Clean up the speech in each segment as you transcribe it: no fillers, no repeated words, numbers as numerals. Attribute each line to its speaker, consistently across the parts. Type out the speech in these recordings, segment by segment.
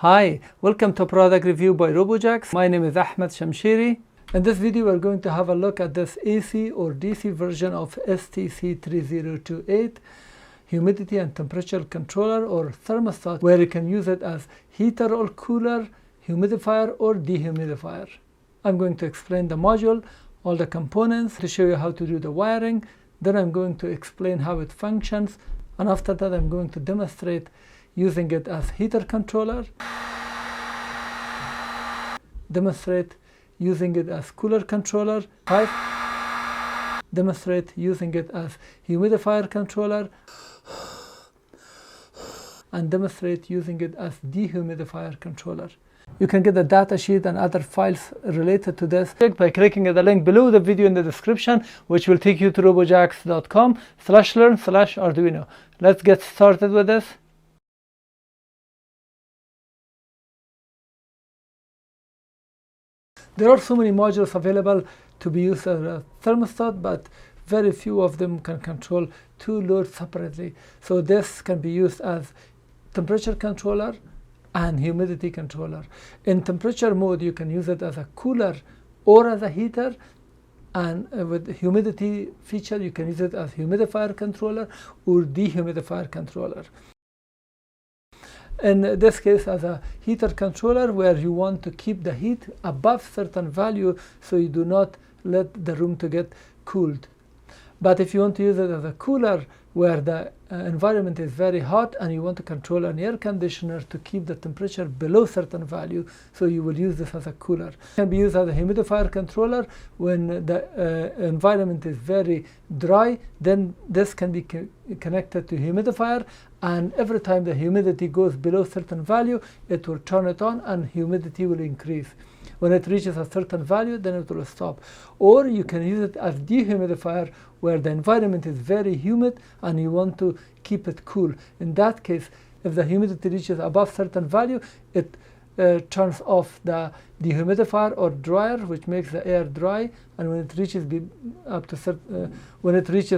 Speaker 1: Hi, welcome to Product Review by RoboJax. My name is Ahmed Shamshiri. In this video, we're going to have a look at this AC or DC version of STC3028 humidity and temperature controller or thermostat, where you can use it as heater or cooler, humidifier or dehumidifier. I'm going to explain the module, all the components, to show you how to do the wiring. Then I'm going to explain how it functions, and after that I'm going to demonstrate using it as heater controller, demonstrate using it as cooler controller, demonstrate using it as humidifier controller, and demonstrate using it as dehumidifier controller. You can get the data sheet and other files related to this by clicking the link below the video in the description, which will take you to robojax.com/learn/Arduino. Let's get started with this. There are so many modules available to be used as a thermostat, but very few of them can control two loads separately. So this can be used as temperature controller and humidity controller. In temperature mode, you can use it as a cooler or as a heater, and with the humidity feature, you can use it as humidifier controller or dehumidifier controller. In this case, as a heater controller, where you want to keep the heat above certain value so you do not let the room to get cooled. But if you want to use it as a cooler, where the environment is very hot and you want to control an air conditioner to keep the temperature below certain value, so you will use this as a cooler. It can be used as a humidifier controller when the environment is very dry. Then this can be connected to humidifier, and every time the humidity goes below certain value, it will turn it on and humidity will increase. When it reaches a certain value, then it will stop. Or you can use it as dehumidifier, where the environment is very humid and you want to keep it cool. In that case, if the humidity reaches above certain value, it turns off the dehumidifier or dryer, which makes the air dry. And when it reaches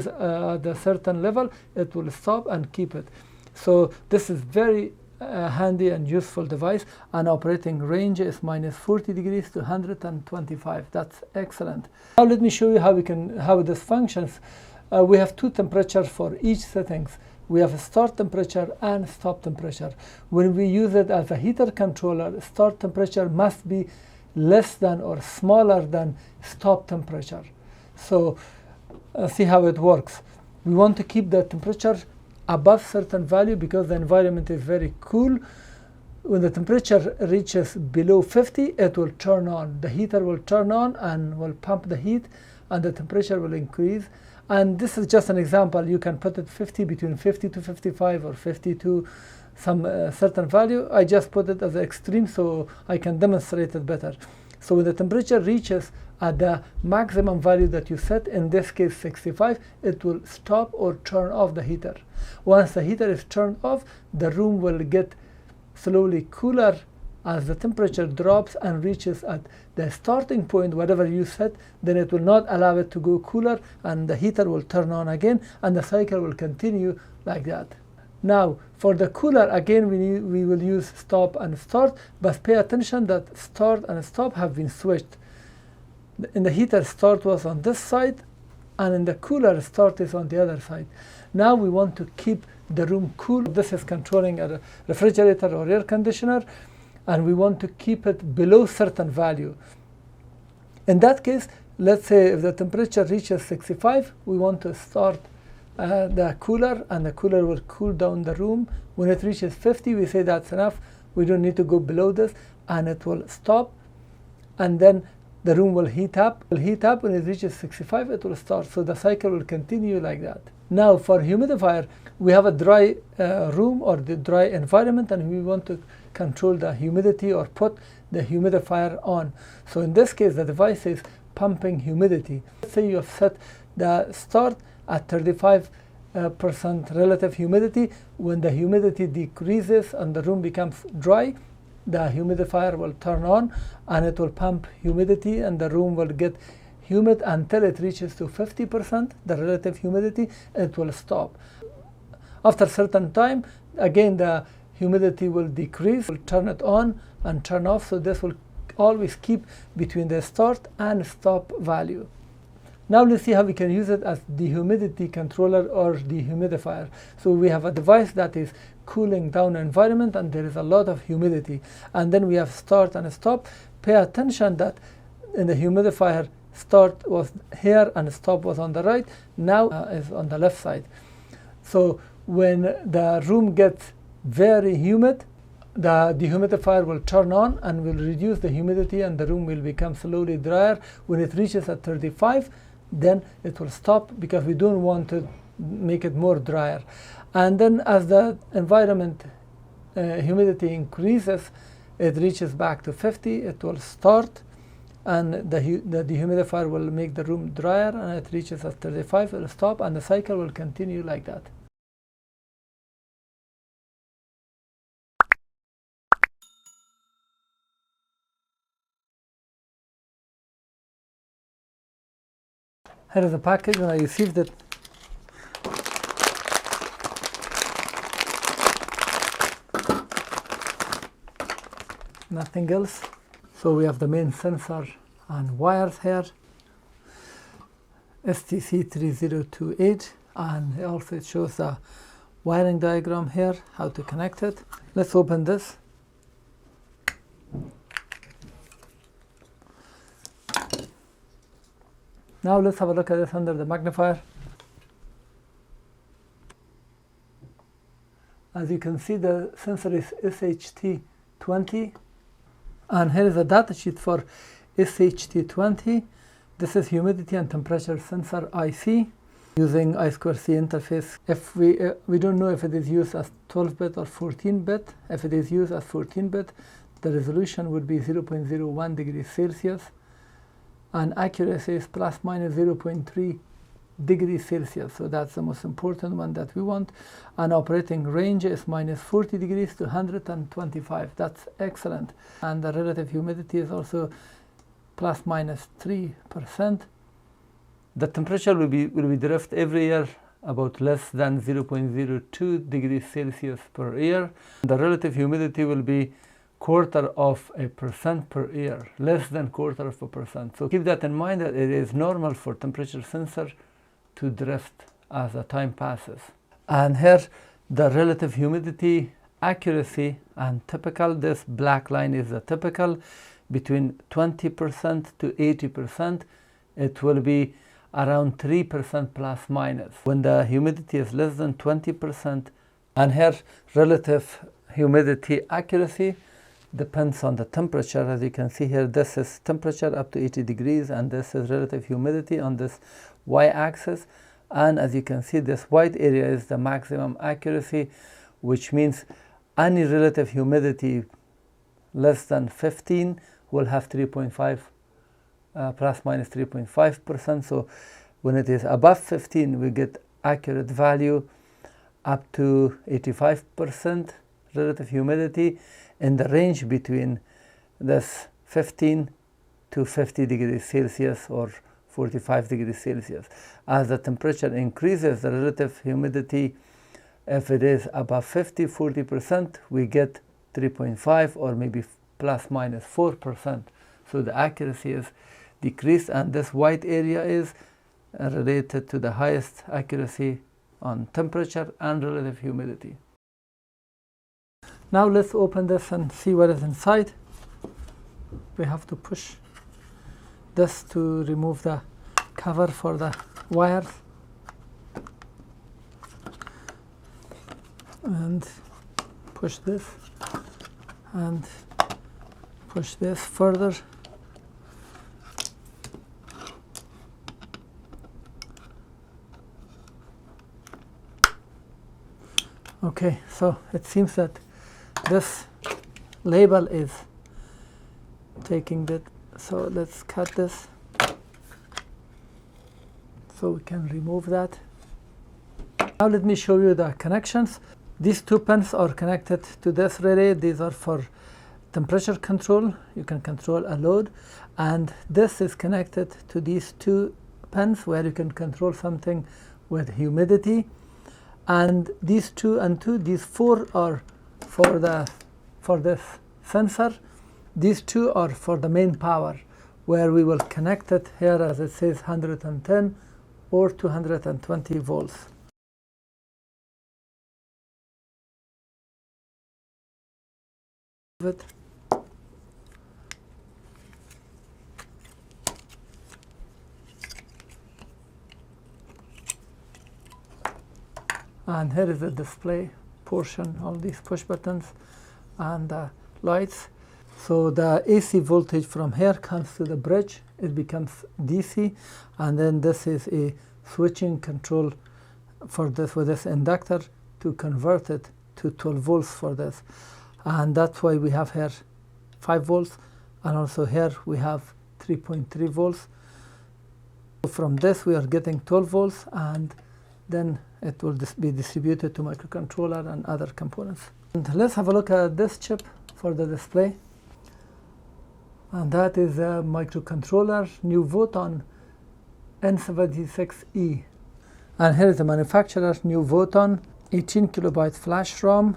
Speaker 1: the certain level, it will stop and keep it. So this is very handy and useful device, and operating range is -40 degrees to 125. That's excellent. Now let me show you how this functions. We have two temperatures for each settings. We have a start temperature and stop temperature. When we use it as a heater controller, start temperature must be less than or smaller than stop temperature. So see how it works. We want to keep the temperature above certain value because the environment is very cool. When the temperature reaches below 50, it will turn on. The heater will turn on and will pump the heat, and the temperature will increase. And this is just an example. You can put it between 50 to 55 or 50 to some certain value. I just put it as an extreme so I can demonstrate it better. So when the temperature reaches at the maximum value that you set, in this case 65, it will stop or turn off the heater. Once the heater is turned off, the room will get slowly cooler as the temperature drops and reaches at the starting point, whatever you set. Then it will not allow it to go cooler, and the heater will turn on again, and the cycle will continue like that. Now, for the cooler, again, we will use stop and start, but pay attention that start and stop have been switched. In the heater, start was on this side, and in the cooler, start is on the other side. Now we want to keep the room cool. This is controlling a refrigerator or air conditioner, and we want to keep it below certain value. In that case, let's say if the temperature reaches 65, we want to start the cooler, and the cooler will cool down the room. When it reaches 50, we say that's enough. We don't need to go below this, and it will stop. And then the room will heat up. When it reaches 65, it will start. So the cycle will continue like that. Now for humidifier, we have a dry room or the dry environment, and we want to control the humidity or put the humidifier on. So in this case, the device is pumping humidity. Let's say you have set the start at 35% relative humidity. When the humidity decreases and the room becomes dry, the humidifier will turn on and it will pump humidity, and the room will get humid until it reaches to 50%, the relative humidity, and it will stop. After a certain time, again the humidity will decrease. We'll turn it on and turn off, so this will always keep between the start and stop value. Now let's see how we can use it as dehumidity controller or dehumidifier. So we have a device that is cooling down the environment and there is a lot of humidity. And then we have start and stop. Pay attention that in the humidifier, start was here and stop was on the right. Now is on the left side. So when the room gets very humid, the dehumidifier will turn on and will reduce the humidity and the room will become slowly drier. When it reaches at 35, then it will stop because we don't want to make it more drier. And then as the environment humidity increases, it reaches back to 50, it will start, and the dehumidifier will make the room drier, and it reaches at 35, it will stop, and the cycle will continue like that. Here is the package when I received it. Nothing else. So we have the main sensor and wires here. STC3028, and also it shows the wiring diagram here, how to connect it. Let's open this. Now let's have a look at this under the magnifier. As you can see, the sensor is SHT20, and here is a data sheet for SHT20. This is humidity and temperature sensor IC using I2C interface. If we don't know if it is used as 12-bit or 14-bit. If it is used as 14-bit, the resolution would be 0.01 degrees Celsius. And accuracy is plus minus 0.3 degrees Celsius. So that's the most important one that we want. And operating range is minus 40 degrees to 125. That's excellent. And the relative humidity is also plus minus 3%. The temperature will be drift every year about less than 0.02 degrees Celsius per year. The relative humidity will be 0.25% per year, less than 0.25%. So keep that in mind, that it is normal for temperature sensor to drift as the time passes. And here the relative humidity, accuracy, and typical. This black line is the typical. Between 20% to 80%, it will be around 3% plus minus when the humidity is less than 20%. And here relative humidity accuracy depends on the temperature. As you can see here, this is temperature up to 80 degrees, and this is relative humidity on this y-axis. And as you can see, this white area is the maximum accuracy, which means any relative humidity less than 15 will have 3.5 plus minus 3.5%. So when it is above 15, we get accurate value up to 85% relative humidity in the range between this 15 to 50 degrees Celsius or 45 degrees Celsius. As the temperature increases, the relative humidity, if it is above 40%, we get 3.5 or maybe plus minus 4%. So the accuracy is decreased, and this white area is related to the highest accuracy on temperature and relative humidity. Now let's open this and see what is inside. We have to push this to remove the cover for the wires, and push this and push this further. Okay, so it seems that this label is taking that, so let's cut this so we can remove that. Now let me show you the connections. These two pins are connected to this relay. These are for temperature control. You can control a load, and this is connected to these two pins where you can control something with humidity. And these two and two, these four are for this sensor. These two are for the main power, where we will connect it here as it says 110 or 220 volts. And here is the display portion of these push buttons and the lights. So the AC voltage from here comes to the bridge, it becomes DC, and then this is a switching control for this with this inductor to convert it to 12 volts for this. And that's why we have here 5 volts, and also here we have 3.3 volts. So from this we are getting 12 volts, and then it will be distributed to microcontroller and other components. And let's have a look at this chip for the display. And that is a microcontroller, new Voton N76E. And here is the manufacturer's new Voton 18 kilobyte flash ROM,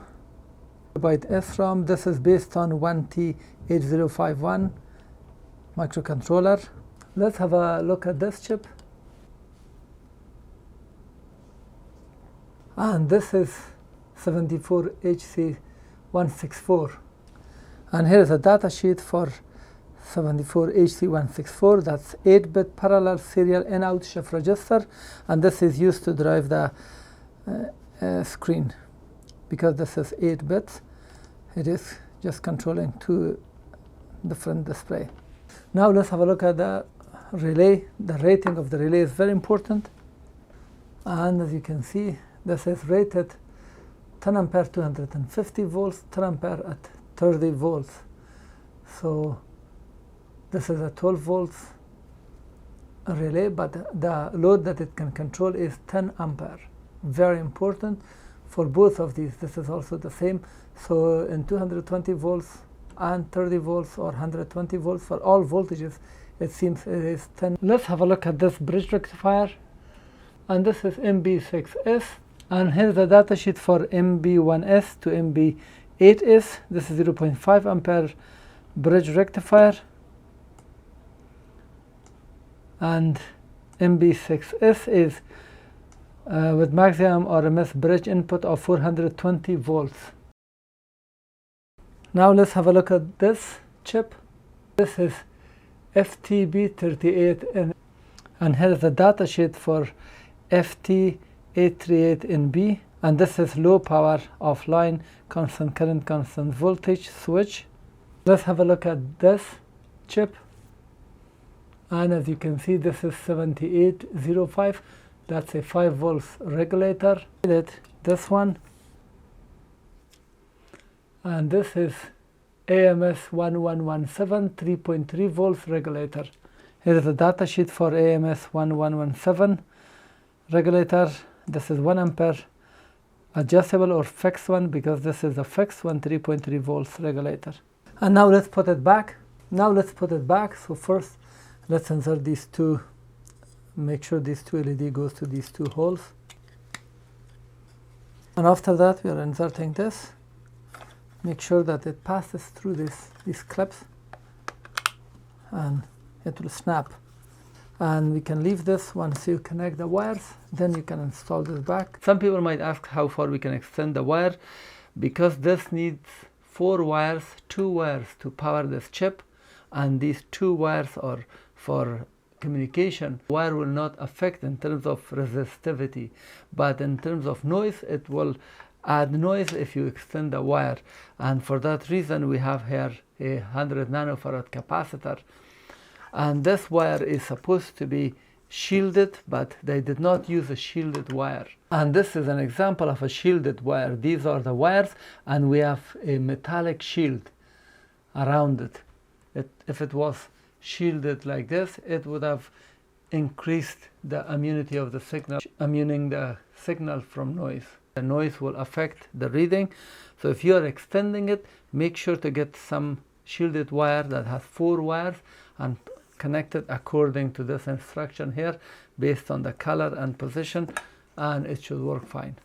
Speaker 1: kilobyte SROM. This is based on 1T8051 microcontroller. Let's have a look at this chip. And this is 74HC164. And here is a data sheet for 74HC164. That's 8-bit parallel serial in-out shift register, and this is used to drive the screen. Because this is 8 bits, it is just controlling two different display. Now let's have a look at the relay. The rating of the relay is very important, and as you can see, this is rated 10 ampere 250 volts, 10 ampere at 30 volts. So this is a 12 volts relay, but the load that it can control is 10 ampere. Very important for both of these. This is also the same. So in 220 volts and 30 volts or 120 volts, for all voltages, it seems it is 10. Let's have a look at this bridge rectifier. And this is MB6S. And here's the data sheet for MB1S to MB8S. This is 0.5 ampere bridge rectifier. And MB6S is with maximum RMS bridge input of 420 volts. Now let's have a look at this chip. This is FTB38N, and here is the data sheet for FT838NB, and this is low power offline constant current constant voltage switch. Let's have a look at this chip, and as you can see, this is 7805. That's a 5 volts regulator. This one, and this is AMS1117 3.3 volts regulator. Here is the data sheet for AMS1117 regulator. This is 1 ampere adjustable or fixed one, because this is a fixed one, 3.3 volts regulator. And now let's put it back. So first let's insert these two. Make sure these two LED goes to these two holes. And after that we are inserting this. Make sure that it passes through these clips, and it will snap. And we can leave this once you connect the wires, then you can install this back. Some people might ask how far we can extend the wire, because this needs 4 wires, 2 wires to power this chip, and these 2 wires are for communication. Wire will not affect in terms of resistivity, but in terms of noise, it will add noise if you extend the wire. And for that reason, we have here a 100 nanofarad capacitor, and this wire is supposed to be shielded, but they did not use a shielded wire. And this is an example of a shielded wire. These are the wires, and we have a metallic shield around it. If it was shielded like this, it would have increased the immunity of the signal, immuning the signal from noise. The noise will affect the reading. So if you are extending it, make sure to get some shielded wire that has 4 wires and connect it according to this instruction here, based on the color and position, and it should work fine.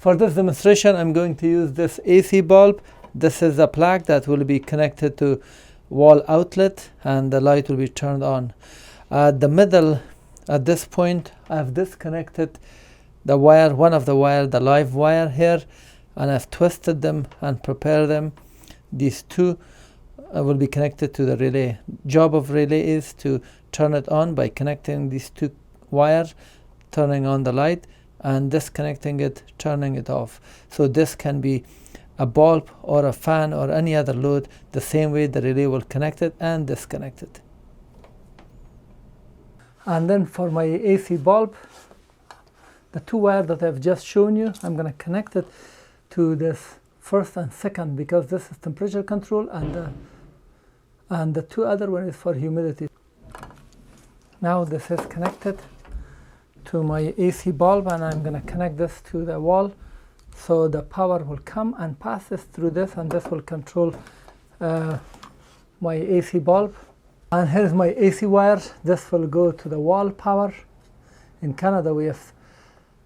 Speaker 1: For this demonstration, I'm going to use this AC bulb. This is a plug that will be connected to wall outlet, and the light will be turned on. At the middle, at this point, I've disconnected the wire, one of the wire, the live wire here, and I've twisted them and prepared them. These two will be connected to the relay. Job of relay is to turn it on by connecting these two wires, turning on the light, and disconnecting it, turning it off. So this can be a bulb or a fan or any other load, the same way the relay will connect it and disconnect it. And then for my AC bulb, the two wires that I've just shown you, I'm going to connect it to this first and second, because this is temperature control, and the two other one is for humidity. Now this is connected to my AC bulb, and I'm going to connect this to the wall, so the power will come and pass this through this, and this will control my AC bulb. And here's my AC wire. This will go to the wall power. In Canada we have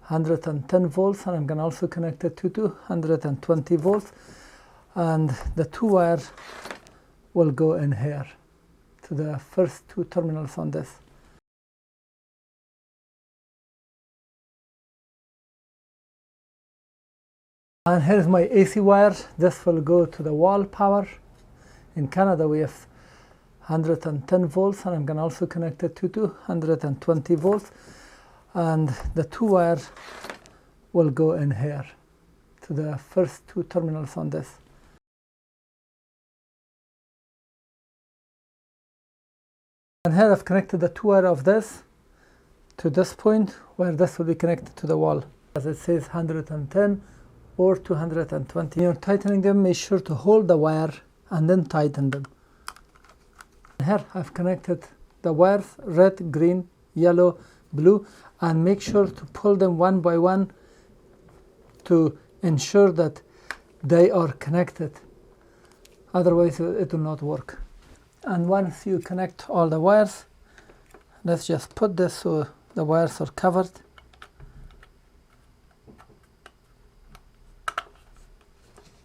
Speaker 1: 110 volts, and I'm going to also connect it to 220 volts, and the two wires will go in here to the first two terminals on this. And here's my AC wire. This will go to the wall power. In Canada we have 110 volts, and I'm going to also connect it to 220 volts, and the two wires will go in here to the first two terminals on this. And here I've connected the two wires of this to this point, where this will be connected to the wall. As it says 110 or 220. When you're tightening them, make sure to hold the wire and then tighten them. Here I've connected the wires, red, green, yellow, blue, and make sure to pull them one by one to ensure that they are connected. Otherwise it will not work. And once you connect all the wires, let's just put this so the wires are covered.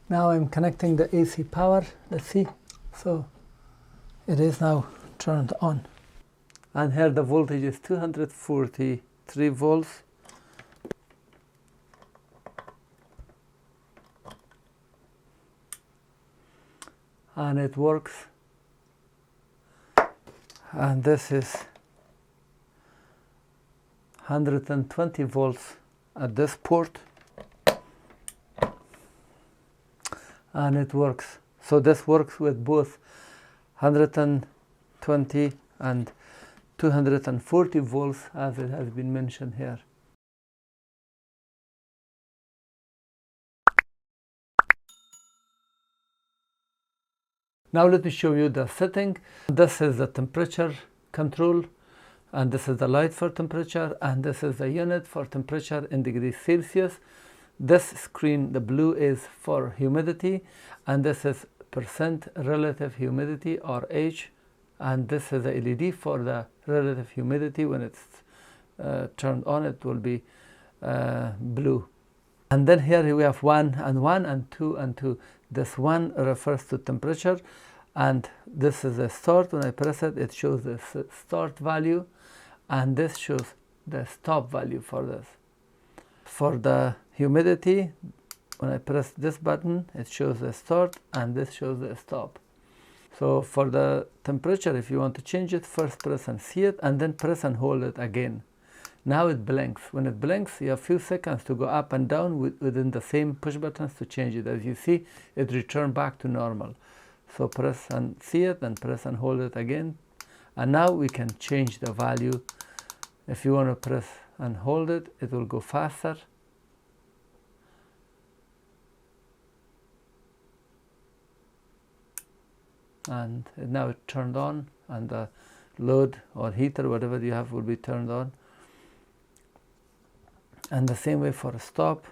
Speaker 1: Now I'm connecting the AC power. Let's see. So it is now turned on. And here the voltage is 243 volts. And it works. And this is 120 volts at this port. And it works. So this works with both 120 and 240 volts, as it has been mentioned here. Now let me show you the setting. This is the temperature control, and this is the light for temperature, and this is the unit for temperature in degrees Celsius. This screen, the blue, is for humidity, and this is percent relative humidity, or H, and this is the LED for the relative humidity. When it's turned on, it will be blue. And then here we have 1 and 1 and 2 and 2. This 1 refers to temperature, and this is the start. When I press it, it shows the start value, and this shows the stop value for this. For the humidity, when I press this button, it shows the start, and this shows the stop. So for the temperature, if you want to change it, first press and see it, and then press and hold it again. Now it blinks. When it blinks, you have a few seconds to go up and down within the same push buttons to change it. As you see, it returned back to normal. So press and see it, and press and hold it again. And now we can change the value. If you want to press and hold it, it will go faster. And now it turned on, and the load or heater, whatever you have, will be turned on. And the same way for a stop.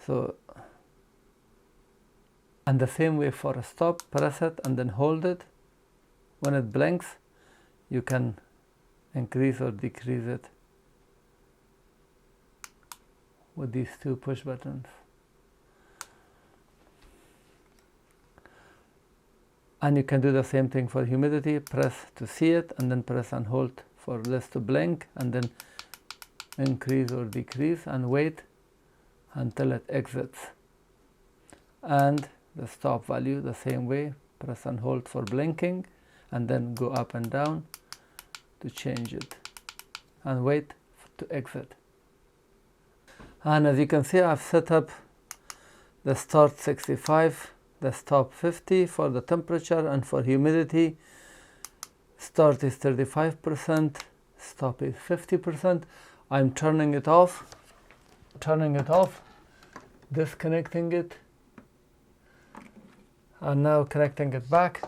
Speaker 1: So, and the same way for a stop, press it and then hold it. When it blinks, you can increase or decrease it with these two push buttons. And you can do the same thing for humidity. Press to see it, and then press and hold for this to blink, and then increase or decrease, and wait until it exits. And the stop value the same way, press and hold for blinking, and then go up and down to change it, and wait to exit. And as you can see, I've set up the start 65, the stop 50 for the temperature, and for humidity, start is 35%, stop is 50%. I'm turning it off, disconnecting it, and now connecting it back.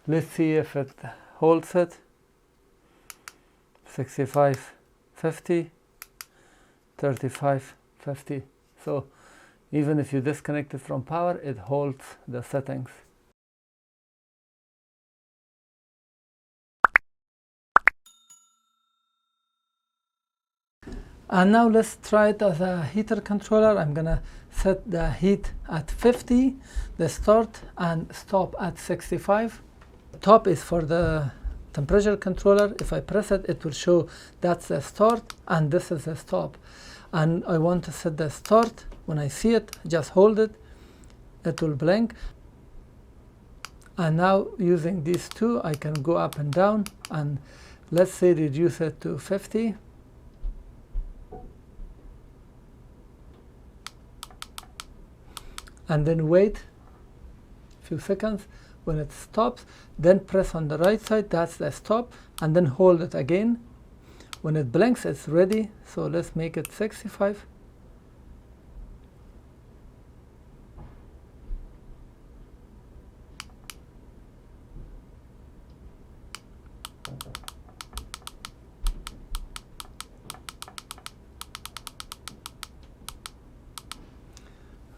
Speaker 1: Let's see if it holds it. 65, 50, 35, 50. So even if you disconnect it from power, it holds the settings. And now let's try it as a heater controller. I'm gonna set the heat at 50, the start, and stop at 65. Top is for the temperature controller. If I press it, it will show that's the start and this is the stop. And I want to set the start. When I see it, just hold it, it will blink. And now using these two, I can go up and down, and let's say reduce it to 50. And then wait a few seconds. When it stops, then press on the right side, that's the stop, and then hold it again. When it blinks, it's ready. So let's make it 65.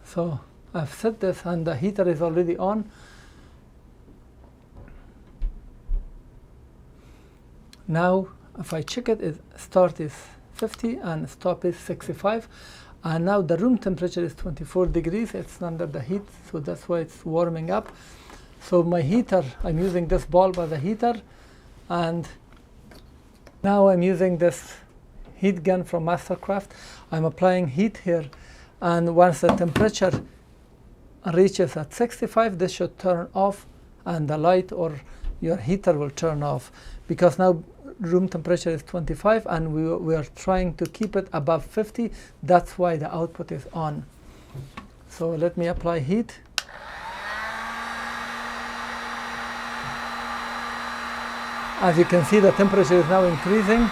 Speaker 1: So I've set this, and the heater is already on. Now if I check it, start is 50 and stop is 65. And now the room temperature is 24 degrees. It's under the heat, so that's why it's warming up. So my heater, I'm using this bulb as a heater, and now I'm using this heat gun from Mastercraft. I'm applying heat here, and once the temperature reaches at 65, this should turn off, and the light or your heater will turn off, because now room temperature is 25 and we are trying to keep it above 50. That's why the output is on. So let me apply heat. As you can see, the temperature is now increasing.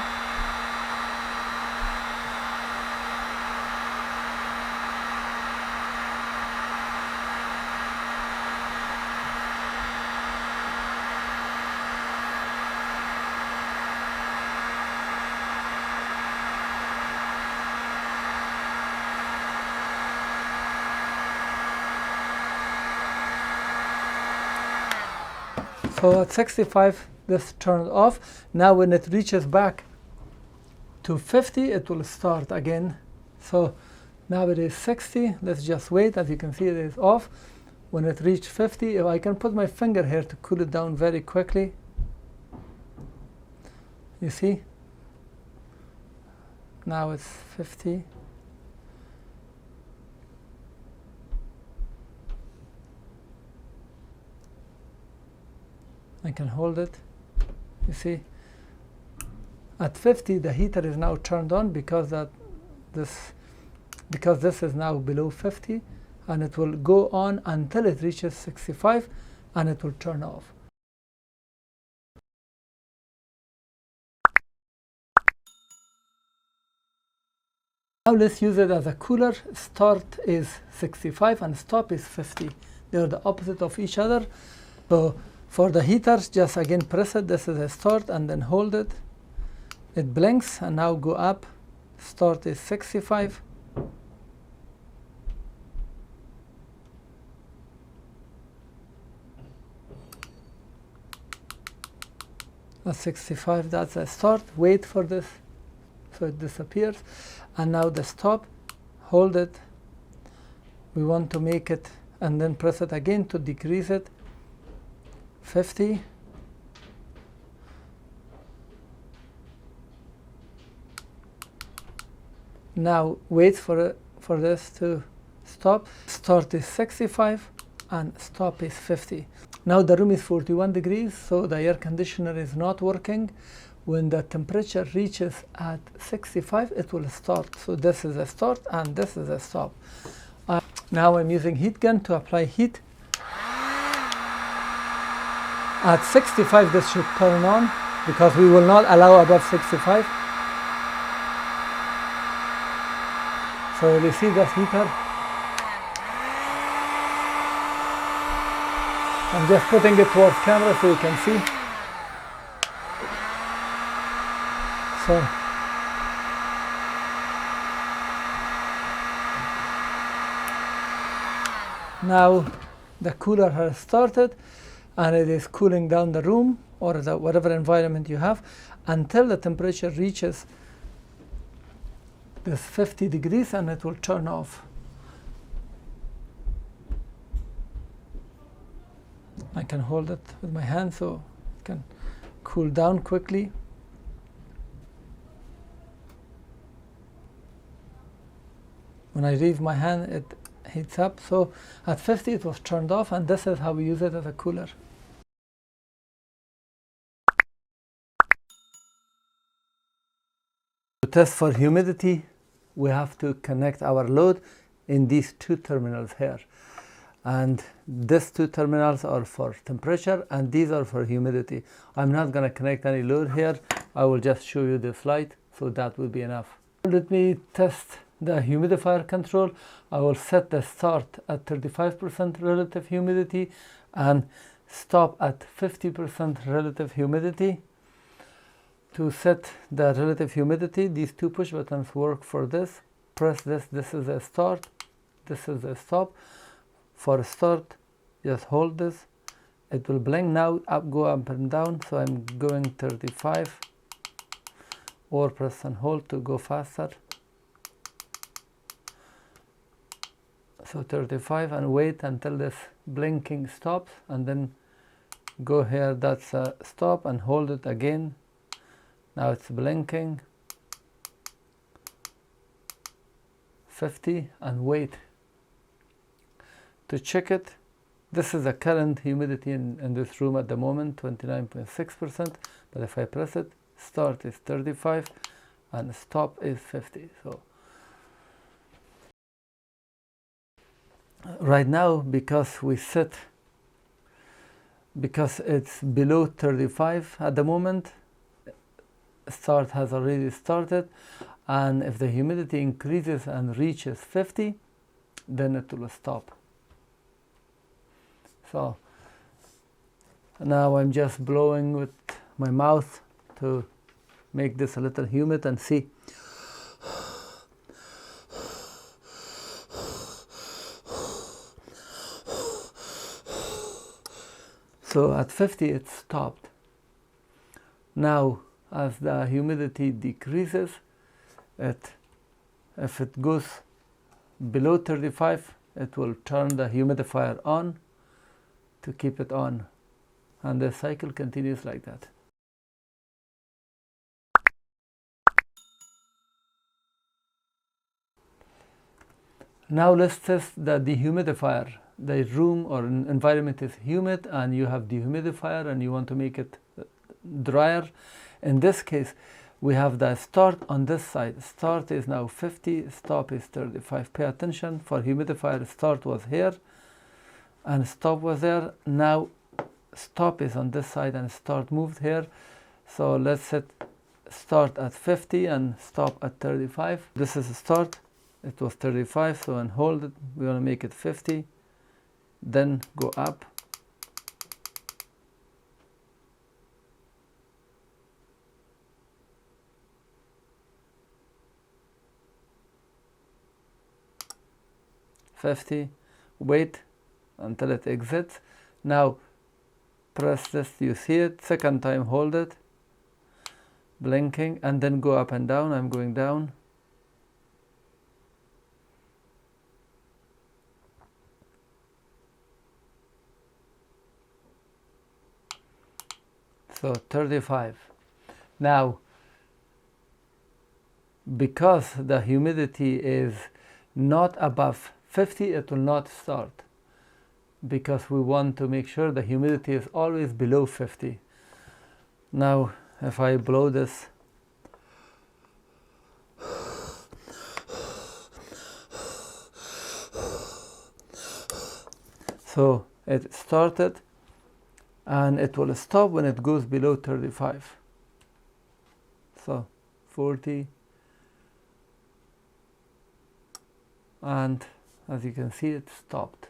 Speaker 1: So at 65, this turned off. Now when it reaches back to 50, it will start again. So now it is 60. Let's just wait. As you can see, it is off. When it reached 50, I can put my finger here to cool it down very quickly. You see? Now it's 50. I can hold it. You see, at 50 the heater is now turned on because this is now below 50, and it will go on until it reaches 65 and it will turn off. Now let's use it as a cooler. Start is 65 and stop is 50. They are the opposite of each other. So for the heaters, just again press it. This is a start, and then hold it. It blinks, and now go up. Start is 65. That's 65. That's a start. Wait for this so it disappears. And now the stop, hold it, we want to make it, and then press it again to decrease it, 50. Now wait for this to stop. Start is 65 and stop is 50. Now the room is 41 degrees, so the air conditioner is not working. When the temperature reaches at 65, it will start. So this is a start and this is a stop. Now I'm using heat gun to apply heat. At 65 this should turn on, because we will not allow above 65. So you see the heater. I'm just putting it towards camera so you can see. So now the cooler has started and it is cooling down the room or whatever environment you have until the temperature reaches this 50 degrees and it will turn off. I can hold it with my hand so it can cool down quickly. When I leave my hand, it heats up. So at 50 it was turned off, and this is how we use it as a cooler. To test for humidity, we have to connect our load in these two terminals here. And these two terminals are for temperature and these are for humidity. I'm not going to connect any load here. I will just show you this light, so that will be enough. Let me test the humidifier control. I will set the start at 35% relative humidity and stop at 50% relative humidity. To set the relative humidity, these two push buttons work for this. Press this, this is a start, this is a stop. For start, just hold this. It will blink now, go up and down, so I'm going 35. Or press and hold to go faster. So 35 and wait until this blinking stops, and then go here, that's a stop, and hold it again. Now it's blinking. 50 and wait. To check it, this is the current humidity in this room at the moment, 29.6%. But if I press it, start is 35 and stop is 50. So right now, because it's below 35 at the moment, start has already started, and if the humidity increases and reaches 50, then it will stop. So now I'm just blowing with my mouth to make this a little humid and see. So at 50 it stopped. Now as the humidity decreases, if it goes below 35, it will turn the humidifier on to keep it on, and the cycle continues like that. Now let's test the dehumidifier. The room or environment is humid and you have dehumidifier and you want to make it drier. In this case, we have the start on this side. Start is now 50, stop is 35. Pay attention, for humidifier, start was here and stop was there. Now stop is on this side and start moved here. So let's set start at 50 and stop at 35. This is a start. It was 35, so and hold it. We want to make it 50. Then go up. Wait until it exits. Now press this, you see it. Second time hold it. blinking, and then go up and down. I'm going down. So 35. Now, because the humidity is not above 50, it will not start, because we want to make sure the humidity is always below 50. Now, if I blow this, so it started, and it will stop when it goes below 35. So 40, and as you can see, it stopped.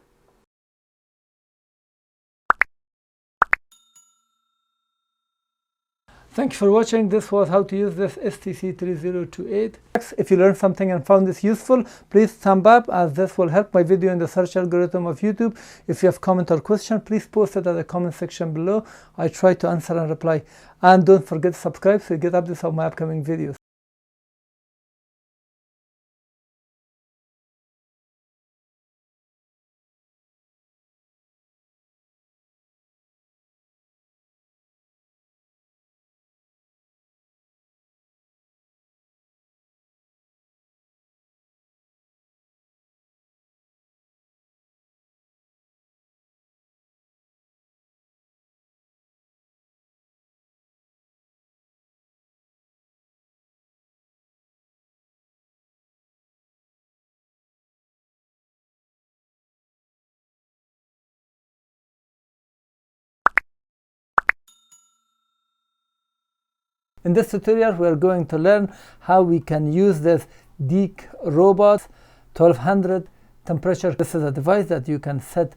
Speaker 1: Thank you for watching. This was how to use this STC3028. If you learned something and found this useful, please thumb up, as this will help my video in the search algorithm of YouTube. If you have comment or question, please post it at the comment section below. I try to answer and reply. And don't forget to subscribe so you get updates of my upcoming videos. In this tutorial, we are going to learn how we can use this Deek Robot 1200 temperature. This is a device that you can set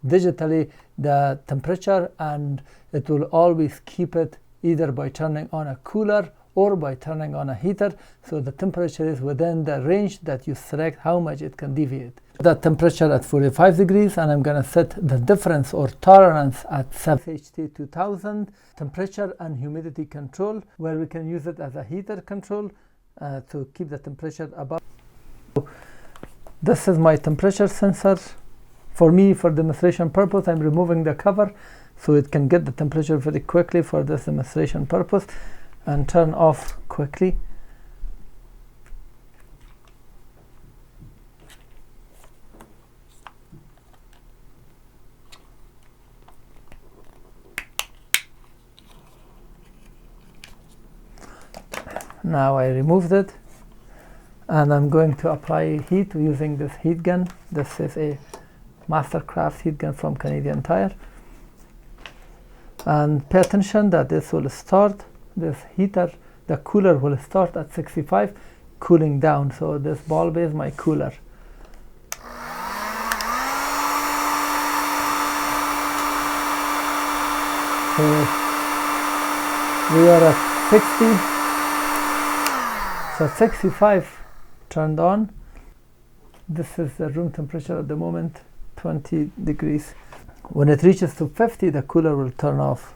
Speaker 1: digitally the temperature, and it will always keep it either by turning on a cooler or by turning on a heater, so the temperature is within the range that you select how much it can deviate. The temperature at 45 degrees, and I'm going to set the difference or tolerance at HT 2000. Temperature and humidity control, where we can use it as a heater control to keep the temperature above. This is my temperature sensor. For me, for demonstration purpose, I'm removing the cover so it can get the temperature very quickly for this demonstration purpose, and turn off quickly. Now I removed it, and I'm going to apply heat using this heat gun. This is a Mastercraft heat gun from Canadian Tire. And pay attention that this will start, this heater, the cooler will start at 65, cooling down. So this bulb is my cooler. So we are at 60. So 65 turned on. This is the room temperature at the moment, 20 degrees. When it reaches to 50, the cooler will turn off.